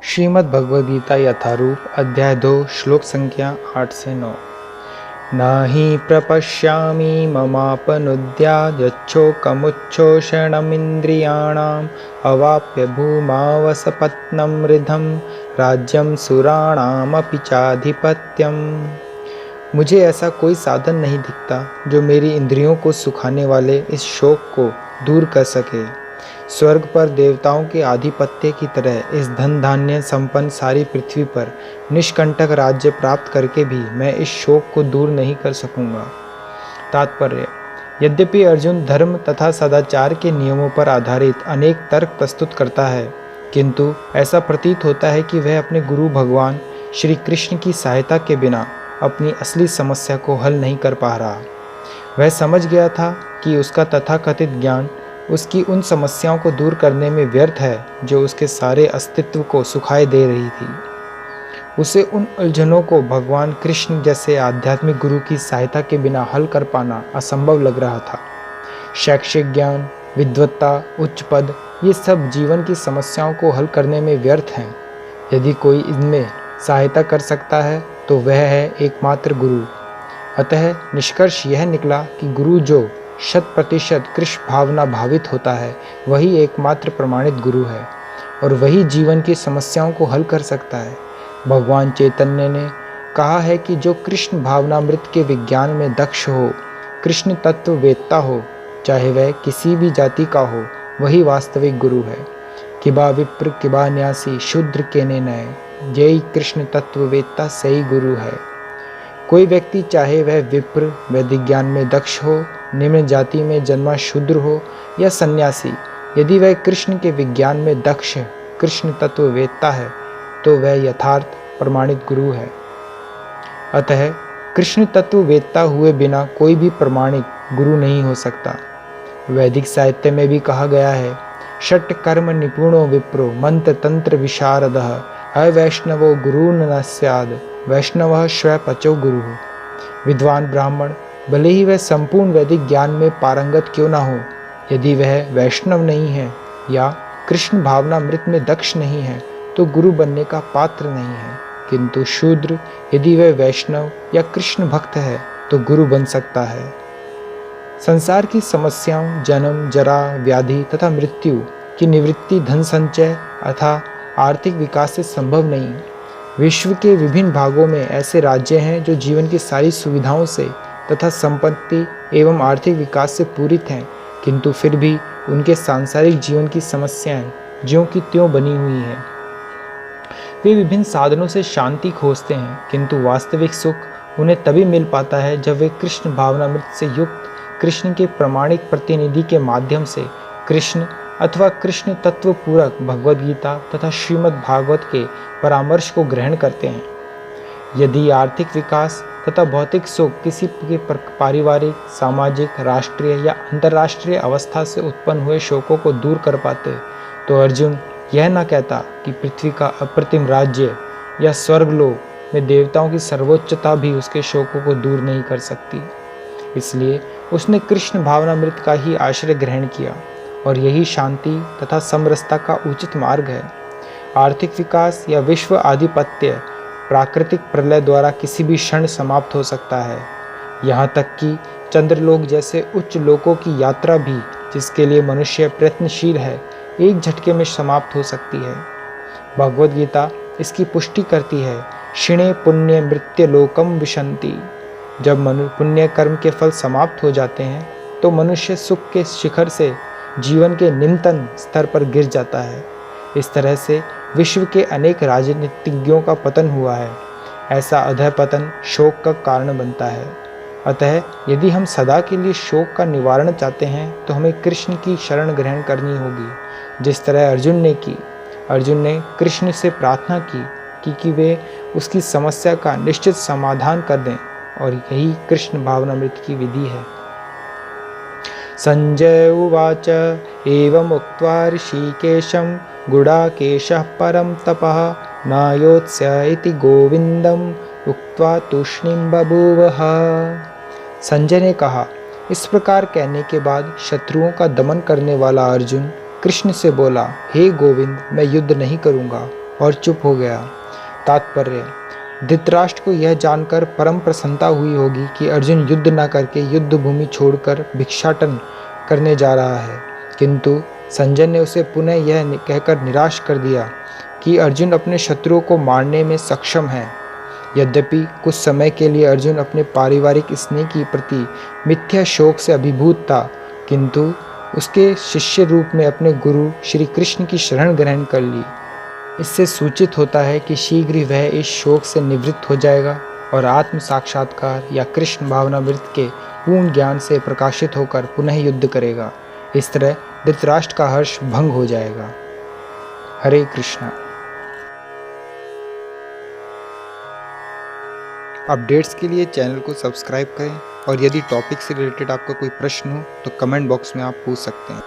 श्रीमद् भगवद गीता यथारूप अध्याय 2 श्लोक संख्या 8 से 9। नाहि प्रपश्यामि ममापनुद्यायच्छोकमुच्छोषणमिन्द्रियाणाम् अवाप्य भूमावसपत्नं मृधं राज्यं सुराणामपि चाधिपत्यम्। मुझे ऐसा कोई साधन नहीं दिखता जो मेरी इंद्रियों को सुखाने वाले इस शोक को दूर कर सके। स्वर्ग पर देवताओं के आधिपत्य की तरह इस धन धान्य संपन्न सारी पृथ्वी पर निष्कंटक राज्य प्राप्त करके भी मैं इस शोक को दूर नहीं कर सकूंगा। तात्पर्य: यद्यपि अर्जुन धर्म तथा सदाचार के नियमों पर आधारित अनेक तर्क प्रस्तुत करता है, किंतु ऐसा प्रतीत होता है कि वह अपने गुरु भगवान श्री कृष्ण की सहायता के बिना अपनी असली समस्या को हल नहीं कर पा रहा। वह समझ गया था कि उसका तथाकथित ज्ञान उसकी उन समस्याओं को दूर करने में व्यर्थ है जो उसके सारे अस्तित्व को सुखाए दे रही थी। उसे उन उलझनों को भगवान कृष्ण जैसे आध्यात्मिक गुरु की सहायता के बिना हल कर पाना असंभव लग रहा था। शैक्षिक ज्ञान, विद्वत्ता, उच्च पद, ये सब जीवन की समस्याओं को हल करने में व्यर्थ हैं। यदि कोई इनमें सहायता कर सकता है तो वह है एकमात्र गुरु। अतः निष्कर्ष यह निकला कि गुरु जो 100% कृष्ण भावना भावित होता है, वही एकमात्र प्रमाणित गुरु है और वही जीवन की समस्याओं को हल कर सकता है। भगवान चैतन्य ने कहा है कि जो कृष्ण भावनामृत के विज्ञान में दक्ष हो, कृष्ण तत्व वेत्ता हो, चाहे वह किसी भी जाति का हो, वही वास्तविक गुरु है। किबा विप्र किबा न्यासी शूद्र केने नये, यही कृष्ण तत्व वेत्ता सही गुरु है। कोई व्यक्ति चाहे वह विप्र वैदिक ज्ञान में दक्ष हो, निम्न जाति में जन्मा शूद्र हो या सन्यासी, यदि वह कृष्ण के विज्ञान में दक्ष कृष्ण तत्व वेत्ता है तो वह यथार्थ प्रमाणित गुरु है। अतः कृष्ण तत्व वेत्ता हुए बिना कोई भी प्रमाणित गुरु नहीं हो सकता। वैदिक साहित्य में भी कहा गया है, षट् कर्म निपुणो विप्रो मंत्र तंत्र विशारदः अवैष्णवो गुरुर्न न स्याद वैष्णवः स्वपचो गुरु। विद्वान ब्राह्मण भले ही वह संपूर्ण वैदिक ज्ञान में पारंगत क्यों ना हो, यदि वह वैष्णव नहीं है या कृष्ण भावनामृत में दक्ष नहीं है तो गुरु बनने का पात्र नहीं है। किंतु शूद्र यदि वह वैष्णव या कृष्ण भक्त है तो गुरु बन सकता है। संसार की समस्याओं जन्म, जरा, व्याधि तथा मृत्यु की निवृत्ति धन संचय अथवा आर्थिक विकास से संभव नहीं। विश्व के विभिन्न भागों में ऐसे राज्य हैं जो जीवन की सारी सुविधाओं से तथा संपत्ति एवं आर्थिक विकास से पूरित हैं, किंतु फिर भी उनके सांसारिक जीवन की समस्याएं ज्यों की त्यों बनी हुई हैं। वे विभिन्न साधनों से शांति खोजते हैं, किंतु वास्तविक सुख उन्हें तभी मिल पाता है जब वे कृष्ण भावनामृत से युक्त कृष्ण के प्रमाणिक प्रतिनिधि के माध्यम से कृष्ण अथवा कृष्ण तत्व पूरक भगवद गीता तथा श्रीमद् भागवत के परामर्श को ग्रहण करते हैं। यदि आर्थिक विकास तथा भौतिक सुख किसी के पारिवारिक, सामाजिक, राष्ट्रीय या अंतर्राष्ट्रीय अवस्था से उत्पन्न हुए शोकों को दूर कर पाते, तो अर्जुन यह न कहता कि पृथ्वी का अप्रतिम राज्य या स्वर्गलोक में देवताओं की सर्वोच्चता भी उसके शोकों को दूर नहीं कर सकती। इसलिए उसने कृष्ण भावनामृत का ही आश्रय ग्रहण किया और यही शांति तथा समरसता का उचित मार्ग है। आर्थिक विकास या विश्व आधिपत्य प्राकृतिक प्रलय द्वारा किसी भी क्षण समाप्त हो सकता है। यहाँ तक कि चंद्रलोक जैसे उच्च लोकों की यात्रा भी, जिसके लिए मनुष्य प्रयत्नशील है, एक झटके में समाप्त हो सकती है। भगवद गीता इसकी पुष्टि करती है, क्षिणे पुण्य मृत्य लोकम विशंति। जब पुण्य कर्म के फल समाप्त हो जाते हैं तो मनुष्य सुख के शिखर से जीवन के निम्नतम स्तर पर गिर जाता है। इस तरह से विश्व के अनेक राजनीतिज्ञों का पतन हुआ है। ऐसा अधःपतन शोक का कारण बनता है। अतः यदि हम सदा के लिए शोक का निवारण चाहते हैं तो हमें कृष्ण की शरण ग्रहण करनी होगी, जिस तरह अर्जुन ने की। अर्जुन ने कृष्ण से प्रार्थना की कि वे उसकी समस्या का निश्चित समाधान कर दें, और यही कृष्ण भावनामृत की विधि है। संजय उवाच एवं उक्त्वा ऋषिकेशं गुडाकेशः परं तपः नायोत्स्य इति गोविंदम उक्त्वा तूष्णीं बभूवः। संजय ने कहा, इस प्रकार कहने के बाद शत्रुओं का दमन करने वाला अर्जुन कृष्ण से बोला, हे गोविंद, मैं युद्ध नहीं करूँगा, और चुप हो गया। तात्पर्य: धृतराष्ट्र को यह जानकर परम प्रसन्नता हुई होगी कि अर्जुन युद्ध न करके युद्ध भूमि छोड़कर भिक्षाटन करने जा रहा है, किंतु संजय ने उसे पुनः यह कहकर निराश कर दिया कि अर्जुन अपने शत्रुओं को मारने में सक्षम है। यद्यपि कुछ समय के लिए अर्जुन अपने पारिवारिक स्नेह के प्रति मिथ्या शोक से अभिभूत था, किंतु उसके शिष्य रूप में अपने गुरु श्री कृष्ण की शरण ग्रहण कर ली। इससे सूचित होता है कि शीघ्र ही वह इस शोक से निवृत्त हो जाएगा और आत्म साक्षात्कार या कृष्ण भावनामृत के पूर्ण ज्ञान से प्रकाशित होकर पुनः युद्ध करेगा। इस तरह धृतराष्ट्र का हर्ष भंग हो जाएगा। हरे कृष्णा। अपडेट्स के लिए चैनल को सब्सक्राइब करें और यदि टॉपिक से रिलेटेड आपका कोई प्रश्न हो तो कमेंट बॉक्स में आप पूछ सकते हैं।